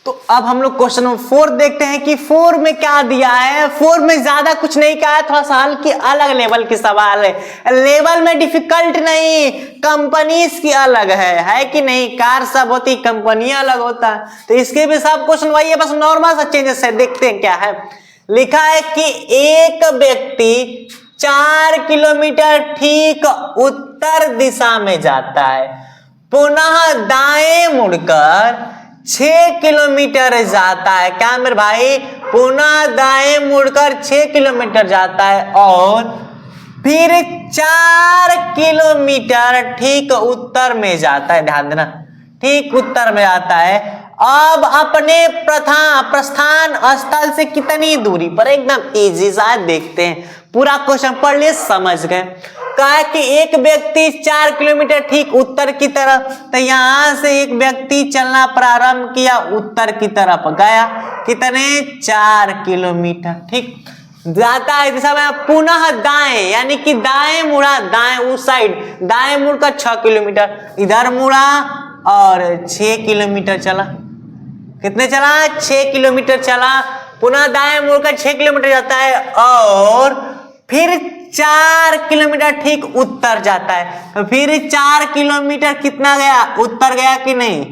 तो अब हम लोग क्वेश्चन नंबर 4 देखते हैं कि 4 में क्या दिया है। 4 में ज्यादा कुछ नहीं कहा है, थोड़ा सा हल्की अलग लेवल की सवाल है। लेवल में डिफिकल्ट नहीं, कंपनीज की अलग है कि नहीं। कार सब होती, कंपनी अलग होता है। तो इसके भी सब क्वेश्चन वही है, बस नॉर्मल सा चेंजेस है। देखते हैं क्या है। लिखा है कि एक व्यक्ति 4 किलोमीटर ठीक उत्तर दिशा में जाता है, पुनः दाएं मुड़कर 6 किलोमीटर जाता है। क्या मेरे भाई? पुनः दाएं मुड़कर 6 किलोमीटर जाता है और फिर 4 किलोमीटर ठीक उत्तर में जाता है। ध्यान देना, ठीक उत्तर में आता है। अब अपने प्रस्थान स्थल से कितनी दूरी पर? एकदम इजी सा देखते हैं, पूरा क्वेश्चन पढ़ लिए, समझ गए। कहा कि एक व्यक्ति 4 किलोमीटर ठीक उत्तर की तरफ, तो यहां से एक व्यक्ति चलना प्रारंभ किया, उत्तर की तरफ गया। कितने? 4 किलोमीटर ठीक जाता है दिशा में। पुनः दाएं, यानी कि दाएं मुड़ा, दाएं उस साइड, दाएं मुड़कर 6 किलोमीटर इधर मुड़ा और 6 किलोमीटर चला। कितने चला? 6 किलोमीटर चला। पुनः दाएं मुड़कर 6 किलोमीटर जाता है और फिर 4 किलोमीटर ठीक उत्तर जाता है। फिर 4 किलोमीटर कितना गया? उत्तर गया कि नहीं?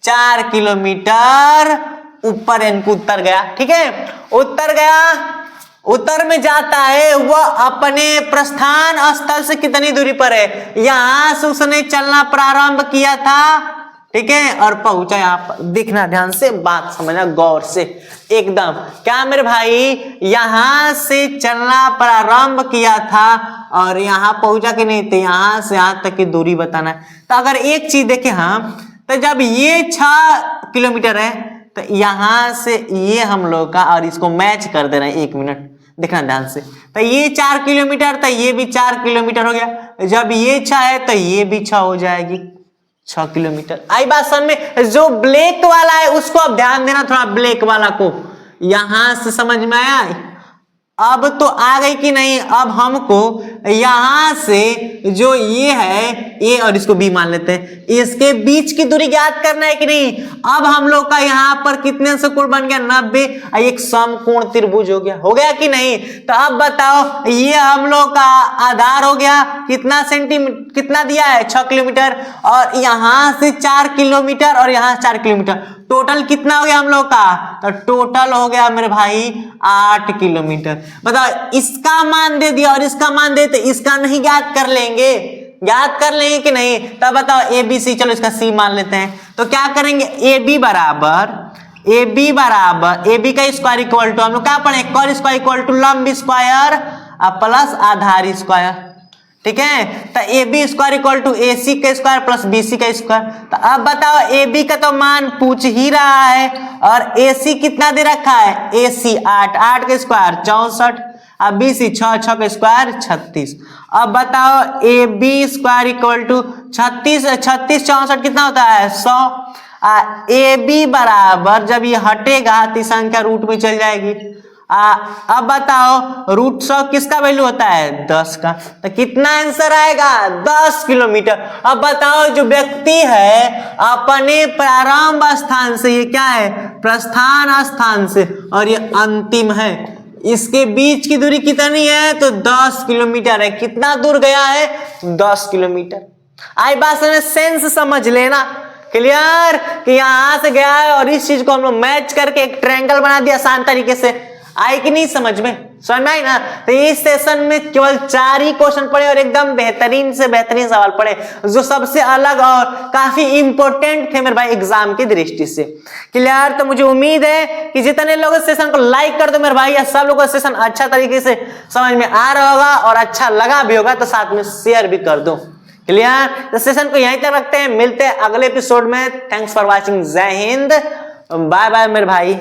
4 किलोमीटर ऊपर इनको उत्तर गया। ठीक है, उत्तर गया। उत्तर में जाता है, वह अपने प्रस्थान स्थल से कितनी दूरी पर है? यहां से उसने चलना प्रारंभ किया था, ठीक है, और पहुंचा यहाँ पर। देखना ध्यान से, बात समझना गौर से एकदम। क्या मेरे भाई? यहां से चलना प्रारंभ किया था और यहां पहुंचा कि नहीं? तो यहां से यहां तक की दूरी बताना है। तो अगर एक चीज देखें हम, तो जब ये 6 किलोमीटर है तो यहां से ये हम लोग का, और इसको मैच कर दे रहे हैं, 1 मिनट देखना ध्यान से। तो ये 4 किलोमीटर, तो ये भी 4 किलोमीटर हो गया। जब ये 6 है तो ये भी 6 हो जाएगी, 6 किलोमीटर। आई बात समझ में? जो ब्लैक वाला है उसको अब ध्यान देना थोड़ा, ब्लैक वाला को। यहां से समझ में आया? अब तो आ गई कि नहीं? अब हमको यहां से जो ये है, ए और इसको बी मान लेते हैं, इसके बीच की दूरी ज्ञात करना है कि नहीं? अब हम लोग का यहाँ पर कितने से कोण बन गया? 90। एक समकोण त्रिभुज हो गया। हो गया कि नहीं? तो अब बताओ, ये हम लोग का आधार हो गया, कितना सेंटीमीटर, कितना दिया है? 6 किलोमीटर, और यहां से 4 किलोमीटर और यहां 4 किलोमीटर, टोटल कितना हो गया हम लोग का? तो टोटल हो गया मेरे भाई 8 किलोमीटर। बताओ, इसका मान दे दिया और इसका मान दे, तो इसका नहीं ज्ञात कर लेंगे? ज्ञात कर लेंगे कि नहीं? तब बताओ ए बी सी, चलो इसका सी मान लेते हैं। तो क्या करेंगे? ए बी बराबर ए बी का स्क्वायर इक्वल टू, हम लोग क्या पढ़े? कॉल स्क्वायर इक्वल टू लंब स्क्वायर प्लस आधार स्क्वायर। ठीक है, तो A B square equal to A C का स्क्वायर प्लस बी सी का स्क्वायर। तो अब बताओ, ए बी का तो मान पूछ ही रहा है और ए सी कितना दे रखा है? ए सी 8, 8 का स्क्वायर 64, अब बी सी 6, 6 का स्क्वायर 36। अब बताओ, A B square equal to 36, 36 64 कितना होता है? 100। ए बी बराबर, जब ये हटेगा तो संख्या रूट में चल जाएगी। अब बताओ, रूट 100 किसका वैल्यू होता है? 10 का। तो कितना आंसर आएगा? 10 किलोमीटर। अब बताओ, जो व्यक्ति है अपने प्रारंभ स्थान से, ये क्या है? प्रस्थान स्थान से, और ये अंतिम है, इसके बीच की दूरी कितनी है? तो 10 किलोमीटर है। कितना दूर गया है? 10 किलोमीटर। आई बात समझ, सेंस समझ लेना, क्लियर? कि यहां से गया है और इस चीज को हम लोग मैच करके एक ट्रायंगल बना दिया आसान तरीके से। आई कि नहीं समझ में? समझ में आई ना? तो इस सेशन में केवल 4 ही क्वेश्चन पढ़े और एकदम बेहतरीन से बेहतरीन सवाल पढ़े, जो सबसे अलग और काफी इंपॉर्टेंट थे मेरे भाई एग्जाम की दृष्टि से। क्लियर? तो मुझे उम्मीद है कि जितने लोग इस सेशन को लाइक कर दो मेरे भाई, या सब लोगों को सेशन अच्छा तरीके से समझ में आ रहा होगा और अच्छा लगा भी होगा, तो साथ में शेयर भी कर दो। क्लियर? तो सेशन को यहीं तक रखते हैं, मिलते हैं अगले एपिसोड में। Thanks for watching. जय हिंद, बाय बाय मेरे भाई।